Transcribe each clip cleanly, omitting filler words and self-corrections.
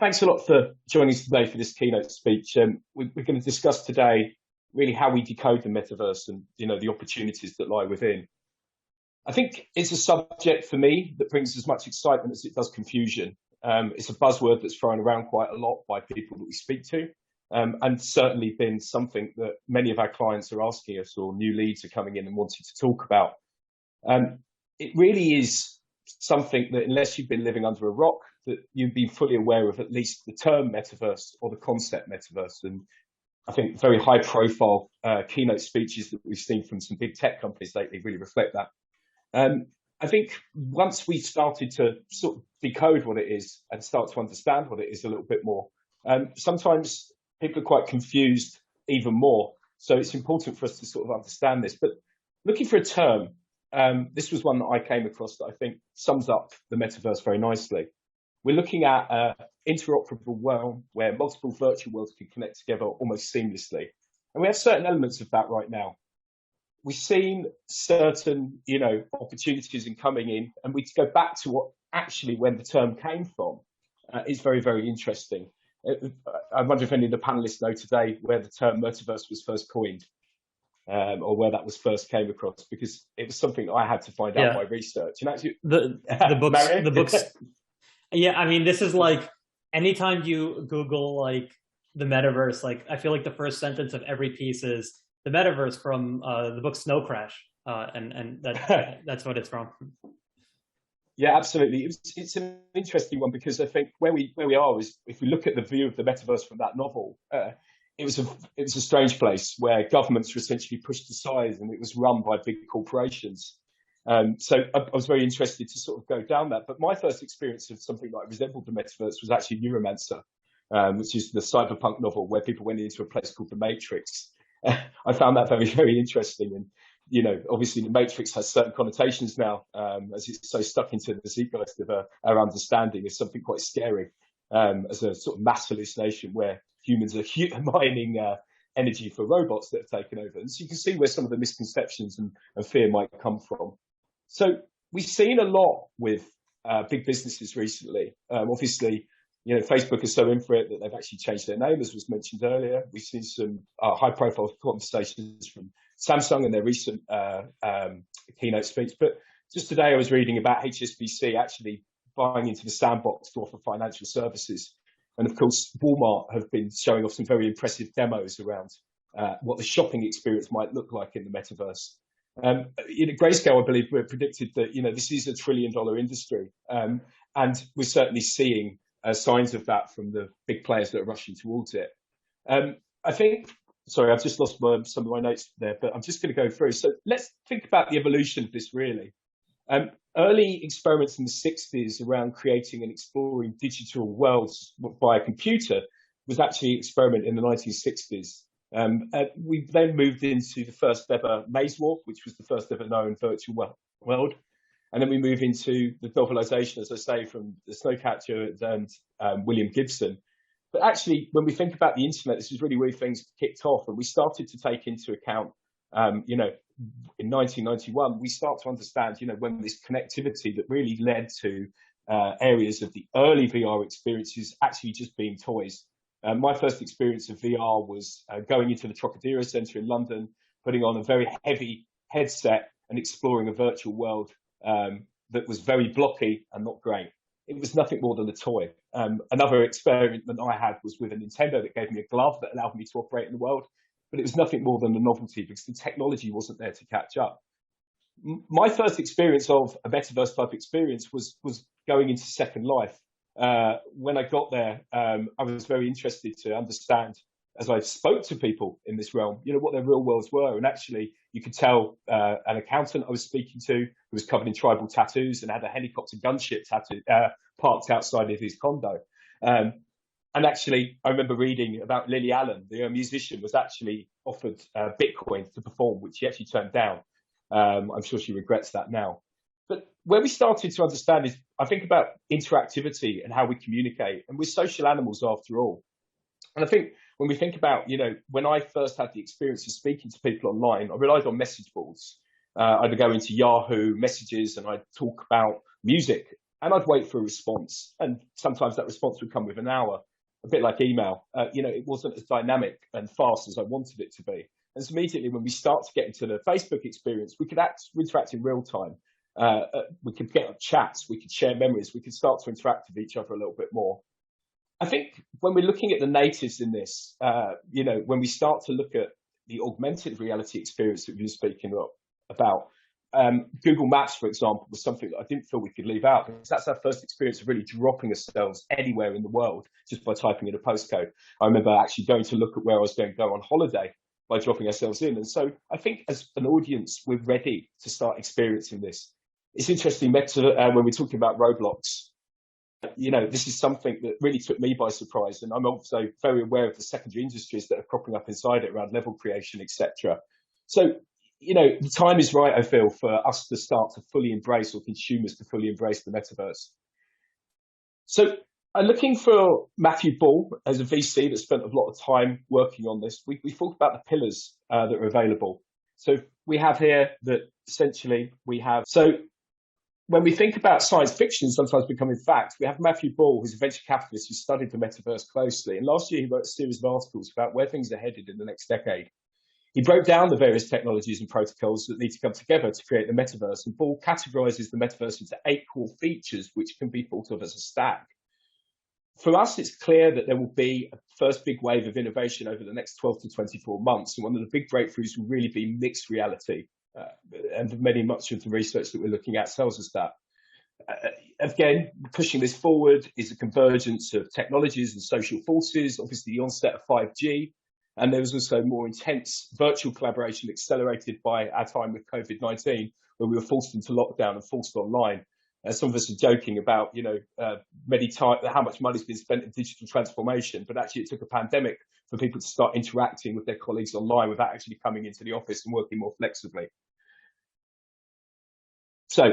thanks a lot for joining us today for this keynote speech. We're going to discuss today really how we decode the metaverse and the opportunities that lie within. I think it's a subject for me that brings as much excitement as it does confusion. It's a buzzword that's thrown around quite a lot by people that we speak to, and certainly been something that many of our clients are asking us, or new leads are coming in and wanting to talk about. It really is something that, unless you've been living under a rock, that you'd be fully aware of at least the term metaverse or the concept metaverse. And I think very high profile keynote speeches that we've seen from some big tech companies lately really reflect that. I think once we started to sort of decode what it is and start to understand what it is a little bit more, sometimes people are quite confused even more. So it's important for us to sort of understand this. But looking for a term, this was one that I came across that I think sums up the metaverse very nicely. We're looking at an interoperable world where multiple virtual worlds can connect together almost seamlessly. And we have certain elements of that right now. We've seen certain, opportunities in coming in, and we go back to what actually when the term came from is very, very interesting. I wonder if any of the panelists know today where the term metaverse was first coined, or where that was first came across, because it was something I had to find out by research. And actually, the books. Yeah, I mean, this is like anytime you Google like the metaverse, like I feel like the first sentence of every piece is the metaverse from the book Snow Crash, and that's what it's from. Yeah, absolutely. It's an interesting one, because I think where we are is, if we look at the view of the metaverse from that novel, it was a strange place where governments were essentially pushed aside and it was run by big corporations. So I was very interested to sort of go down that. But my first experience of something that resembled the metaverse was actually Neuromancer, which is the cyberpunk novel where people went into a place called the Matrix. I found that very, very interesting. And, obviously the Matrix has certain connotations now, as it's so stuck into the zeitgeist of our understanding as something quite scary, as a sort of mass hallucination where humans are mining energy for robots that have taken over. And so you can see where some of the misconceptions and fear might come from. So we've seen a lot with big businesses recently. Obviously, Facebook is so in for it that they've actually changed their name, as was mentioned earlier. We've seen some high-profile conversations from Samsung in their recent keynote speech. But just today, I was reading about HSBC actually buying into the sandbox to offer financial services. And of course, Walmart have been showing off some very impressive demos around what the shopping experience might look like in the metaverse. Grayscale, I believe, predicted that this is $1 trillion industry, and we're certainly seeing signs of that from the big players that are rushing towards it. I think, sorry, I've just lost some of my notes there, but I'm just going to go through. So let's think about the evolution of this, really. Early experiments in the 60s around creating and exploring digital worlds by a computer was actually an experiment in the 1960s. We then moved into the first ever maze walk, which was the first ever known virtual world. And then we move into the novelization, as I say, from the Snowcatcher and William Gibson. But actually, when we think about the internet, this is really where things kicked off. And we started to take into account, in 1991, we start to understand, when this connectivity that really led to areas of the early VR experiences actually just being toys. My first experience of VR was going into the Trocadero Centre in London, putting on a very heavy headset and exploring a virtual world that was very blocky and not great. It was nothing more than a toy. Another experiment that I had was with a Nintendo that gave me a glove that allowed me to operate in the world, but it was nothing more than a novelty because the technology wasn't there to catch up. My first experience of a metaverse type experience was going into Second Life. When I got there, I was very interested to understand, as I spoke to people in this realm, what their real worlds were. And actually, you could tell an accountant I was speaking to, who was covered in tribal tattoos and had a helicopter gunship tattoo parked outside of his condo. And actually, I remember reading about Lily Allen, the musician, was actually offered Bitcoin to perform, which she actually turned down. I'm sure she regrets that now. But where we started to understand is, I think about interactivity and how we communicate. And we're social animals after all. And I think when we think about, when I first had the experience of speaking to people online, I relied on message boards. I'd go into Yahoo Messages and I'd talk about music and I'd wait for a response. And sometimes that response would come within an hour, a bit like email. It wasn't as dynamic and fast as I wanted it to be. And so immediately when we start to get into the Facebook experience, we could interact in real time. We could get on chats, we could share memories, we could start to interact with each other a little bit more. I think when we're looking at the natives in this, when we start to look at the augmented reality experience that we've been speaking about, Google Maps, for example, was something that I didn't feel we could leave out, because that's our first experience of really dropping ourselves anywhere in the world just by typing in a postcode. I remember actually going to look at where I was going to go on holiday by dropping ourselves in. And so I think as an audience, we're ready to start experiencing this. It's interesting, when we're talking about Roblox, this is something that really took me by surprise. And I'm also very aware of the secondary industries that are cropping up inside it around level creation, etc. So, the time is right, I feel, for us to start to fully embrace, or consumers to fully embrace, the metaverse. So I'm looking for Matthew Ball as a VC that spent a lot of time working on this. We thought about the pillars that are available. So we have here that essentially we have, so when we think about science fiction sometimes becoming fact, we have Matthew Ball, who's a venture capitalist who studied the metaverse closely. And last year he wrote a series of articles about where things are headed in the next decade. He broke down the various technologies and protocols that need to come together to create the metaverse. And Ball categorizes the metaverse into 8 core features, which can be thought of as a stack. For us, it's clear that there will be a first big wave of innovation over the next 12 to 24 months. And one of the big breakthroughs will really be mixed reality. And much of the research that we're looking at tells us that. Again, pushing this forward is a convergence of technologies and social forces, obviously the onset of 5G, and there was also more intense virtual collaboration accelerated by our time with COVID-19, where we were forced into lockdown and forced online. Some of us are joking about, how much money's been spent in digital transformation, but actually it took a pandemic for people to start interacting with their colleagues online without actually coming into the office and working more flexibly. So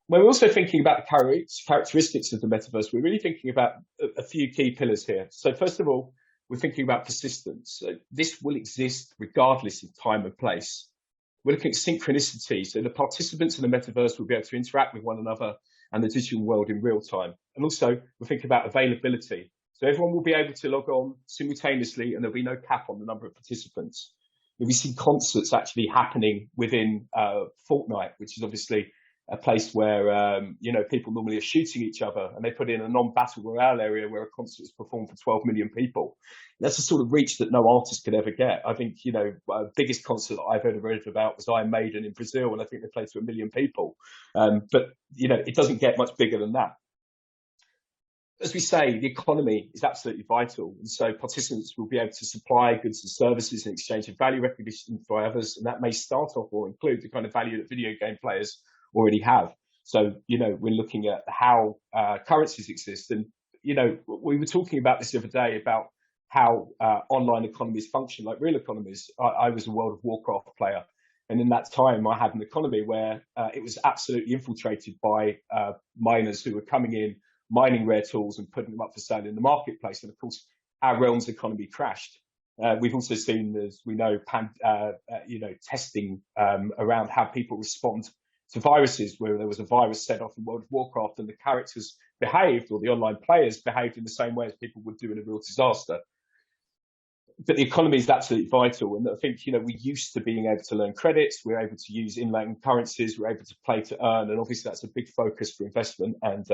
when we're also thinking about the characteristics of the metaverse, we're really thinking about a few key pillars here. So first of all, we're thinking about persistence. So this will exist regardless of time and place. We're looking at synchronicity. So the participants in the metaverse will be able to interact with one another and the digital world in real time. And also we're thinking about availability. So everyone will be able to log on simultaneously and there'll be no cap on the number of participants. We see concerts actually happening within Fortnite, which is obviously a place where people normally are shooting each other, and they put in a non-battle royale area where a concert is performed for 12 million people. That's a sort of reach that no artist could ever get. I think biggest concert that I've ever read about was Iron Maiden in Brazil, and I think they played to 1 million people. But it doesn't get much bigger than that. As we say, the economy is absolutely vital, and so participants will be able to supply goods and services in exchange of value recognition for others, and that may start off or include the kind of value that video game players already have. So, we're looking at how currencies exist, and we were talking about this the other day about how online economies function like real economies. I was a World of Warcraft player, and in that time I had an economy where it was absolutely infiltrated by miners who were coming in, mining rare tools and putting them up for sale in the marketplace. And of course, our realm's economy crashed. We've also seen, as we know, testing around how people respond to viruses, where there was a virus set off in World of Warcraft and the characters behaved, or the online players behaved, in the same way as people would do in a real disaster. But the economy is absolutely vital, and I think we're used to being able to learn credits, we're able to use inland currencies, we're able to play to earn, and obviously that's a big focus for investment and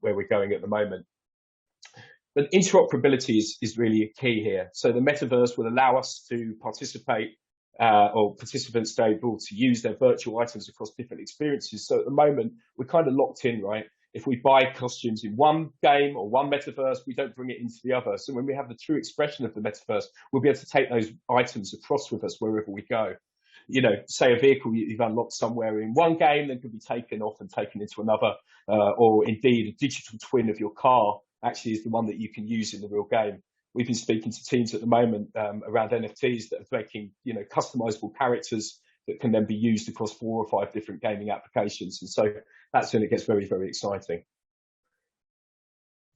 where we're going at the moment. But interoperability is really a key here. So the metaverse will allow us to participate, or participants to be able to use their virtual items across different experiences. So at the moment, we're kind of locked in, right? If we buy costumes in one game or one metaverse, we don't bring it into the other. So when we have the true expression of the metaverse, we'll be able to take those items across with us wherever we go. Say a vehicle you've unlocked somewhere in one game, then can be taken off and taken into another, or indeed a digital twin of your car actually is the one that you can use in the real game. We've been speaking to teams at the moment around NFTs that are making, customizable characters that can then be used across 4 or 5 different gaming applications. And so that's when it gets very, very exciting.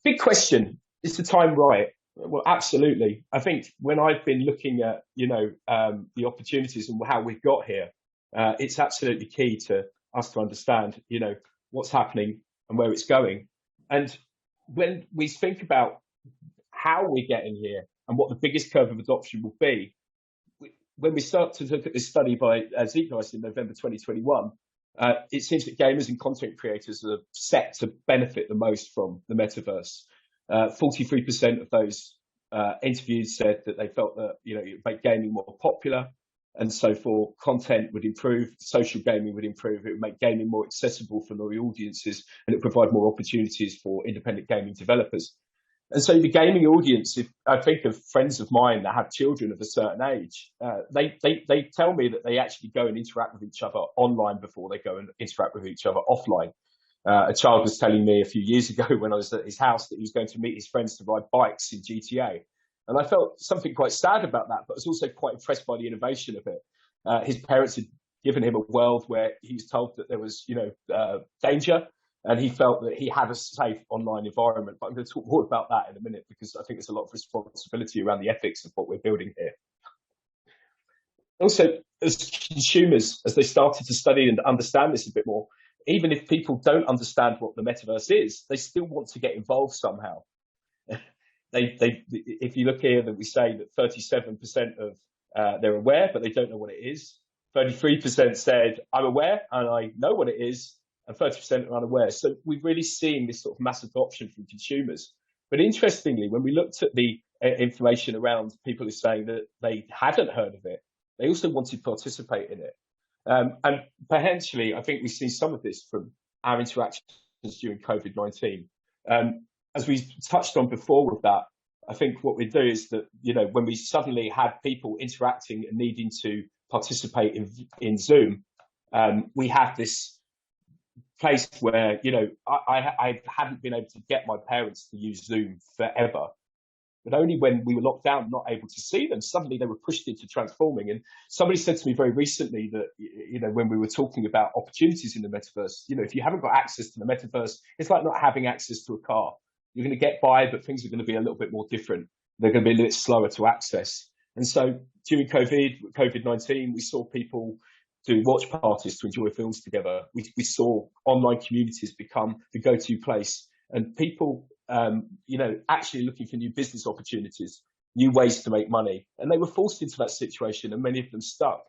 Big question, is the time right? Well, absolutely. I think when I've been looking at, the opportunities and how we've got here, it's absolutely key to us to understand, what's happening and where it's going. And when we think about how we're getting here and what the biggest curve of adoption will be, when we start to look at this study by Zeitgeist in November 2021, it seems that gamers and content creators are set to benefit the most from the metaverse. 43% of those interviewed said that they felt that it would make gaming more popular, and so for content would improve, social gaming would improve, it would make gaming more accessible for new audiences, and it would provide more opportunities for independent gaming developers. And so the gaming audience, if I think of friends of mine that have children of a certain age, they tell me that they actually go and interact with each other online before they go and interact with each other offline. A child was telling me a few years ago when I was at his house that he was going to meet his friends to ride bikes in GTA. And I felt something quite sad about that, but I was also quite impressed by the innovation of it. His parents had given him a world where he was told that there was, danger, and he felt that he had a safe online environment. But I'm going to talk more about that in a minute, because I think there's a lot of responsibility around the ethics of what we're building here. Also, as consumers, as they started to study and understand this a bit more, even if people don't understand what the metaverse is, they still want to get involved somehow. If you look here, that we say that 37% of they're aware, but they don't know what it is. 33% said, I'm aware and I know what it is, and 30% are unaware. So we've really seen this sort of mass adoption from consumers. But interestingly, when we looked at the information around people who are saying that they hadn't heard of it, they also wanted to participate in it. And potentially, I think we've seen some of this from our interactions during COVID-19. As we touched on before with that, I think what we do is that, when we suddenly had people interacting and needing to participate in Zoom, we have this place where, I hadn't been able to get my parents to use Zoom forever. But only when we were locked down, not able to see them, suddenly they were pushed into transforming. And somebody said to me very recently that, when we were talking about opportunities in the metaverse, if you haven't got access to the metaverse, it's like not having access to a car. You're going to get by, but things are going to be a little bit more different. They're going to be a little bit slower to access. And so during COVID-19, we saw people do watch parties to enjoy films together. We saw online communities become the go-to place, and people, actually looking for new business opportunities, new ways to make money. And they were forced into that situation, and many of them stuck.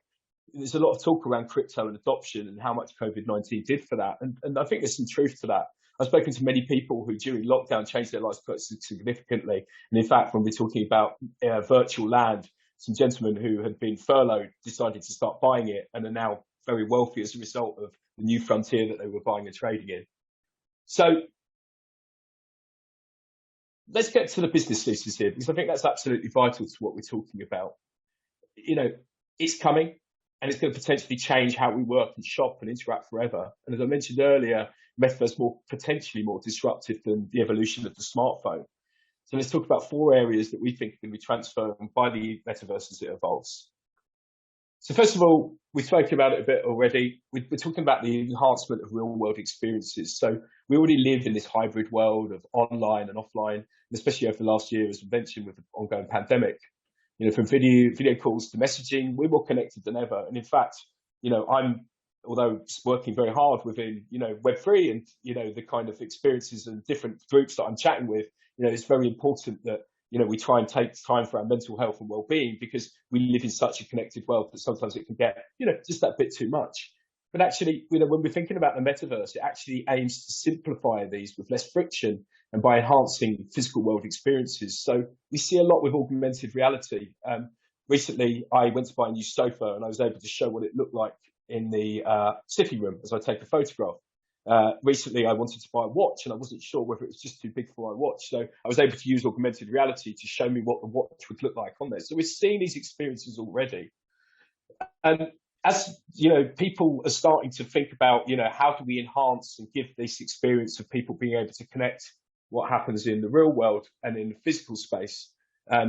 There's a lot of talk around crypto and adoption and how much COVID-19 did for that. And I think there's some truth to that. I've spoken to many people who during lockdown changed their lives quite significantly. And in fact, when we're talking about virtual land, some gentlemen who had been furloughed decided to start buying it and are now very wealthy as a result of the new frontier that they were buying and trading in. So let's get to the business thesis here, because I think that's absolutely vital to what we're talking about. It's coming, and it's going to potentially change how we work and shop and interact forever. And as I mentioned earlier, metaverse potentially more disruptive than the evolution of the smartphone. So let's talk about 4 areas that we think are going to be transformed by the metaverse as it evolves. So first of all, we've spoken about it a bit already. We're talking about the enhancement of real world experiences. So we already live in this hybrid world of online and offline, and especially over the last year, as we mentioned, with the ongoing pandemic. From video calls to messaging, we're more connected than ever. And in fact, although working very hard within, Web3 and, the kind of experiences and different groups that I'm chatting with, it's very important that, we try and take time for our mental health and well-being, because we live in such a connected world that sometimes it can get, just that bit too much. But actually, when we're thinking about the metaverse, it actually aims to simplify these with less friction and by enhancing physical world experiences. So we see a lot with augmented reality. Recently, I went to buy a new sofa and I was able to show what it looked like in the sitting room as I take a photograph. Recently, I wanted to buy a watch and I wasn't sure whether it was just too big for my watch. So I was able to use augmented reality to show me what the watch would look like on there. So we're seeing these experiences already. And as people are starting to think about, how do we enhance and give this experience of people being able to connect what happens in the real world and in the physical space, I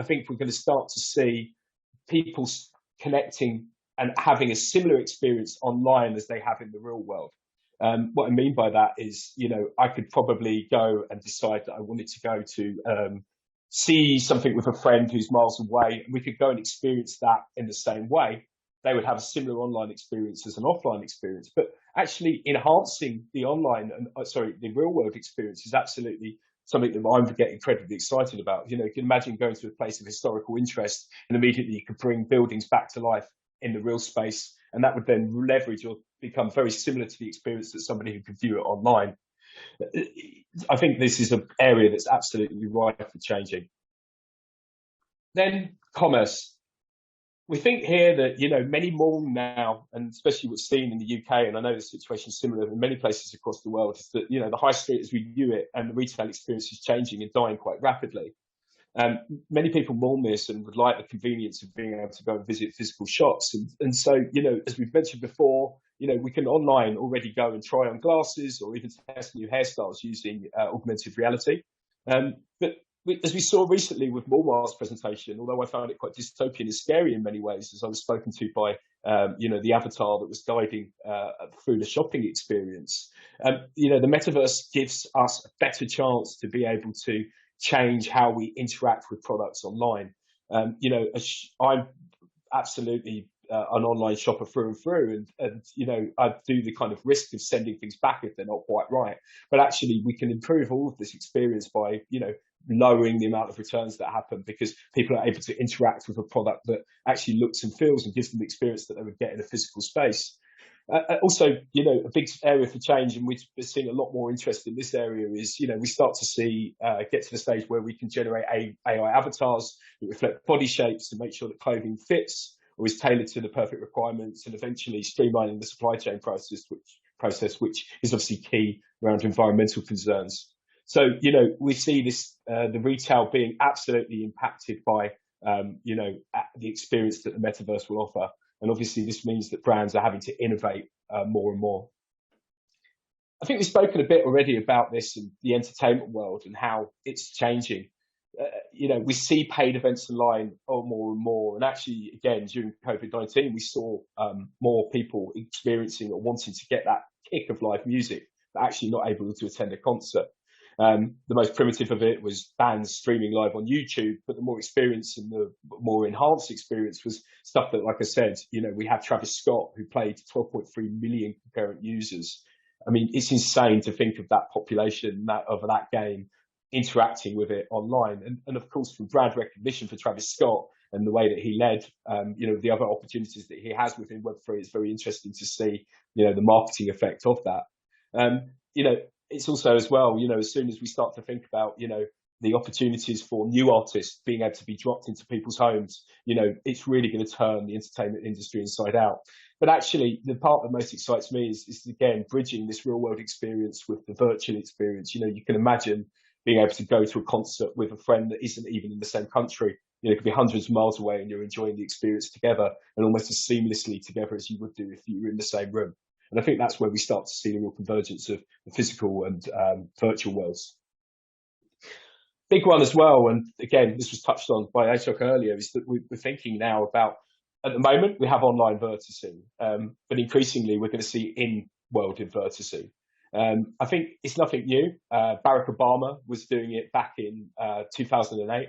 think we're going to start to see people connecting and having a similar experience online as they have in the real world. What I mean by that is, I could probably go and decide that I wanted to go to see something with a friend who's miles away, and we could go and experience that in the same way. they would have a similar online experience as an offline experience. But actually enhancing the online and the real world experience is absolutely something that I'm getting incredibly excited about. You can imagine going to a place of historical interest and immediately you could bring buildings back to life in the real space, and that would then leverage or become very similar to the experience that somebody who could view it online. I think this is an area that's absolutely ripe for changing. Then commerce. We think here that, many more now, and especially what's seen in the UK, and I know the situation is similar in many places across the world, is that, the high street as we view it and the retail experience is changing and dying quite rapidly. Many people mourn this and would like the convenience of being able to go and visit physical shops. And so, as we've mentioned before, we can online already go and try on glasses or even test new hairstyles using augmented reality. But as we saw recently with Walmart's presentation, although I found it quite dystopian and scary in many ways, as I was spoken to by, the avatar that was guiding through the shopping experience, the metaverse gives us a better chance to be able to change how we interact with products online. I'm absolutely an online shopper through and through, and I do the kind of risk of sending things back if they're not quite right. But actually, we can improve all of this experience by lowering the amount of returns that happen because people are able to interact with a product that actually looks and feels and gives them the experience that they would get in a physical space. Also, a big area for change, and we're seeing a lot more interest in this area, is, we start to see, get to the stage where we can generate AI avatars that reflect body shapes and make sure that clothing fits or is tailored to the perfect requirements, and eventually streamlining the supply chain process, which is obviously key around environmental concerns. So, we see this, the retail being absolutely impacted by, the experience that the metaverse will offer. And obviously, this means that brands are having to innovate more and more. I think we've spoken a bit already about this in the entertainment world and how it's changing. We see paid events online more and more. And actually, again, during COVID-19, we saw more people experiencing or wanting to get that kick of live music, but actually not able to attend a concert. The most primitive of it was bands streaming live on YouTube, but the more experience and the more enhanced experience was stuff that, like I said, we have Travis Scott, who played 12.3 million concurrent users. I mean, it's insane to think of that population of that game interacting with it online. And of course, from brand recognition for Travis Scott and the way that he led, the other opportunities that he has within Web3, it's very interesting to see, the marketing effect of that. It's also as well, as soon as we start to think about, the opportunities for new artists being able to be dropped into people's homes, it's really going to turn the entertainment industry inside out. But actually, the part that most excites me is again, bridging this real world experience with the virtual experience. You can imagine being able to go to a concert with a friend that isn't even in the same country. It could be hundreds of miles away and you're enjoying the experience together and almost as seamlessly together as you would do if you were in the same room. And I think that's where we start to see the real convergence of the physical and virtual worlds. Big one as well, and again, this was touched on by Ashok earlier, is that we're thinking now about, at the moment, we have online verticing, but increasingly we're going to see in-world verticing. I think it's nothing new. Barack Obama was doing it back in 2008,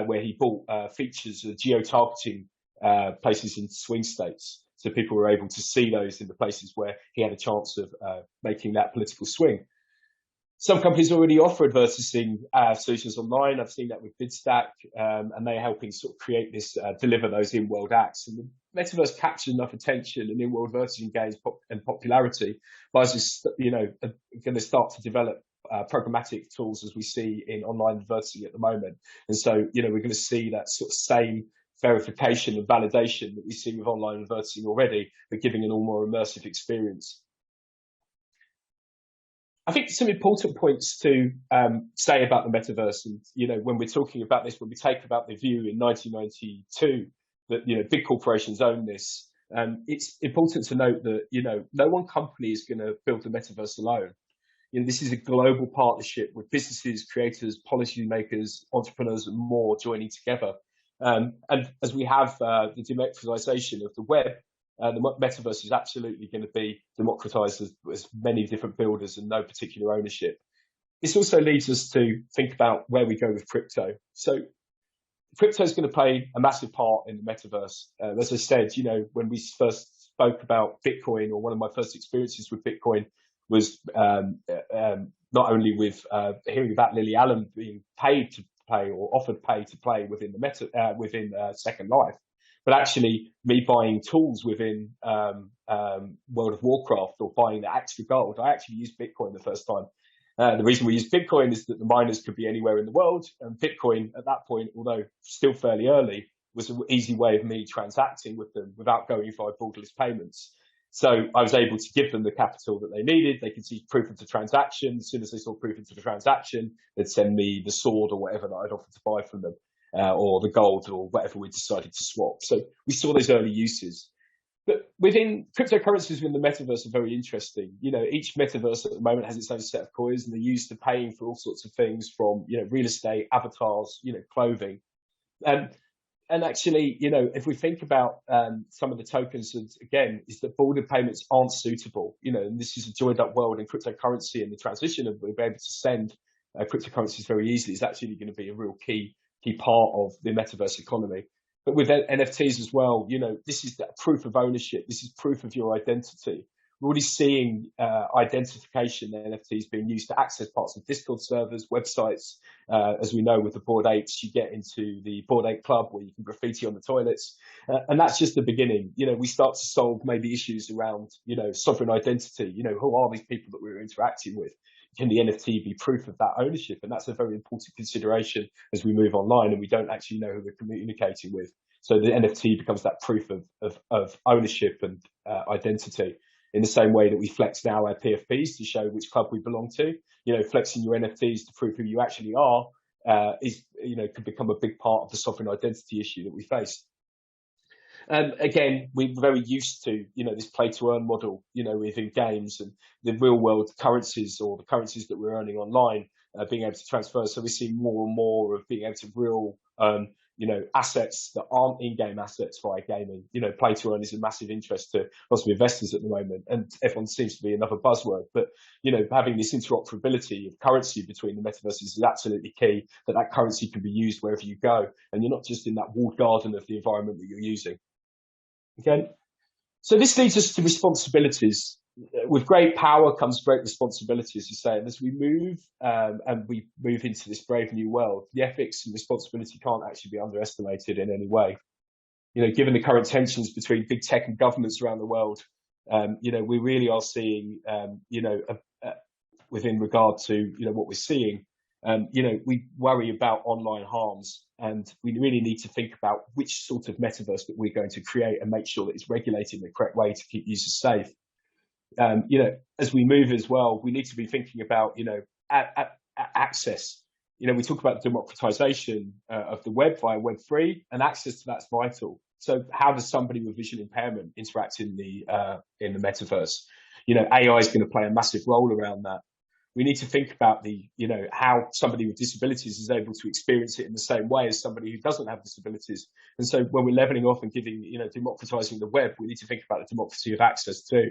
where he bought features of geo-targeting places in swing states. So people were able to see those in the places where he had a chance of making that political swing. Some companies already offer advertising solutions online. I've seen that with BidStack, and they're helping sort of create this, deliver those in-world acts. And the metaverse captured enough attention and in-world advertising gains and popularity. Buyers are, going to start to develop programmatic tools as we see in online advertising at the moment. And so, we're going to see that sort of same verification and validation that we see with online advertising already, but giving an all more immersive experience. I think some important points to say about the metaverse, and when we're talking about this, when we take about the view in 1992 that big corporations own this, it's important to note that no one company is going to build the metaverse alone. This is a global partnership with businesses, creators, policymakers, entrepreneurs, and more joining together. And as we have the democratization of the web, the metaverse is absolutely going to be democratized as many different builders and no particular ownership. This also leads us to think about where we go with crypto. So crypto is going to play a massive part in the metaverse. As I said, when we first spoke about Bitcoin, or one of my first experiences with Bitcoin was not only with hearing about Lily Allen being paid to play or offered pay to play within the within Second Life, but actually me buying tools within World of Warcraft, or buying the extra gold. I actually used Bitcoin the first time. The reason we use Bitcoin is that the miners could be anywhere in the world, and Bitcoin at that point, although still fairly early, was an easy way of me transacting with them without going via borderless payments. So I was able to give them the capital that they needed. They could see proof of the transaction. As soon as they saw proof of the transaction, they'd send me the sword or whatever that I'd offered to buy from them, or the gold or whatever we decided to swap. So we saw those early uses. But within cryptocurrencies within the metaverse are very interesting. Each metaverse at the moment has its own set of coins, and they're used to paying for all sorts of things from, real estate, avatars, clothing. And actually, if we think about some of the tokens, again, is that border payments aren't suitable. And this is a joined up world, and cryptocurrency and the transition of being able to send cryptocurrencies very easily is actually going to be a real key part of the metaverse economy. But with NFTs as well, this is that proof of ownership. This is proof of your identity. We're already seeing identification NFTs being used to access parts of Discord servers, websites. As we know, with the Bored Apes, you get into the Bored Ape Club where you can graffiti on the toilets. And that's just the beginning. We start to solve maybe issues around, sovereign identity. Who are these people that we're interacting with? Can the NFT be proof of that ownership? And that's a very important consideration as we move online and we don't actually know who we're communicating with. So the NFT becomes that proof of ownership and identity. In the same way that we flex now our PFPs to show which club we belong to, flexing your NFTs to prove who you actually are could become a big part of the sovereign identity issue that we face. Again, we're very used to, this play to earn model, within games, and the real world currencies, or the currencies that we're earning online, being able to transfer. So we're seeing more and more of being able to real, assets that aren't in-game assets via gaming. Play to earn is a massive interest to lots of investors at the moment, and everyone seems to be another buzzword. But, having this interoperability of currency between the metaverses is absolutely key, that currency can be used wherever you go, and you're not just in that walled garden of the environment that you're using. Okay, so this leads us to responsibilities. With great power comes great responsibility, as you say. And as we move and we move into this brave new world, the ethics and responsibility can't actually be underestimated in any way. Given the current tensions between big tech and governments around the world, we really are seeing, within regard to what we're seeing, we worry about online harms, and we really need to think about which sort of metaverse that we're going to create and make sure that it's regulated in the correct way to keep users safe. As we move as well, we need to be thinking about, access. We talk about the democratization of the web via Web3, and access to that's vital. So how does somebody with visual impairment interact in the metaverse? AI is going to play a massive role around that. We need to think about how somebody with disabilities is able to experience it in the same way as somebody who doesn't have disabilities. And so when we're leveling off and giving, democratizing the web, we need to think about the democracy of access too.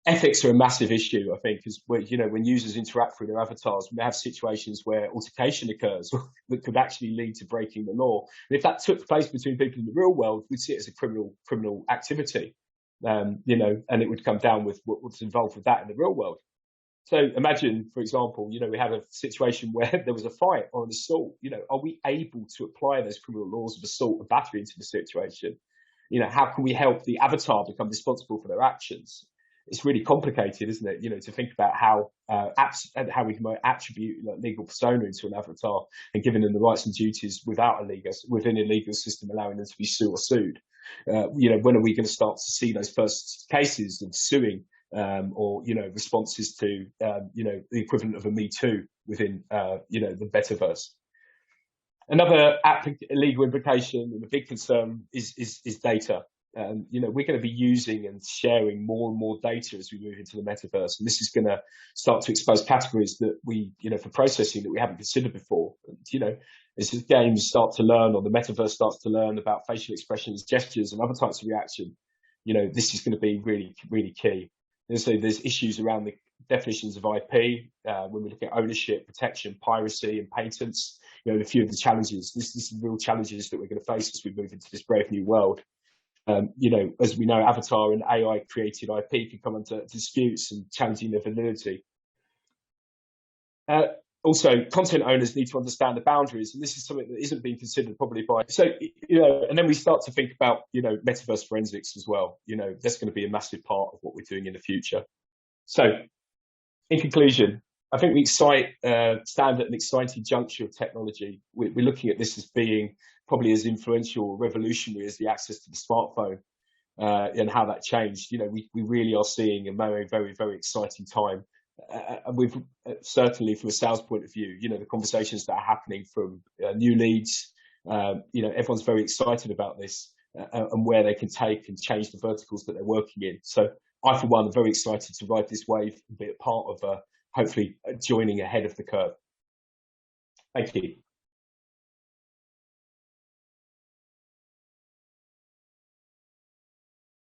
Ethics are a massive issue, I think, because when users interact with their avatars, we have situations where altercation occurs that could actually lead to breaking the law. And if that took place between people in the real world, we'd see it as a criminal activity, and it would come down with what's involved with that in the real world. So imagine, for example, we have a situation where there was a fight or an assault. Are we able to apply those criminal laws of assault and battery into the situation? How can we help the avatar become responsible for their actions? It's really complicated, isn't it? To think about how we can attribute legal persona into an avatar and giving them the rights and duties within a legal system, allowing them to be sued. When are we going to start to see those first cases of suing or responses to the equivalent of a Me Too within the metaverse? Another legal implication and a big concern is data. We're going to be using and sharing more and more data as we move into the metaverse, and this is going to start to expose categories that we, for processing that we haven't considered before. As the games start to learn, or the metaverse starts to learn about facial expressions, gestures, and other types of reaction, this is going to be really, really key. And so there's issues around the definitions of IP when we look at ownership, protection, piracy, and patents. a few of the challenges. This is the real challenges that we're going to face as we move into this brave new world. As we know, avatar and AI created IP can come under disputes and challenging their validity. Also, content owners need to understand the boundaries, and this is something that isn't being considered probably by. So, and then we start to think about, metaverse forensics as well. That's going to be a massive part of what we're doing in the future. So, in conclusion, I think we stand at an exciting juncture of technology. We're looking at this as being probably as influential or revolutionary as the access to the smartphone and how that changed. We really are seeing a very, very, very exciting time. And we've certainly, from a sales point of view, the conversations that are happening from new leads, everyone's very excited about this and where they can take and change the verticals that they're working in. So I, for one, am very excited to ride this wave and be a part of hopefully joining ahead of the curve. Thank you.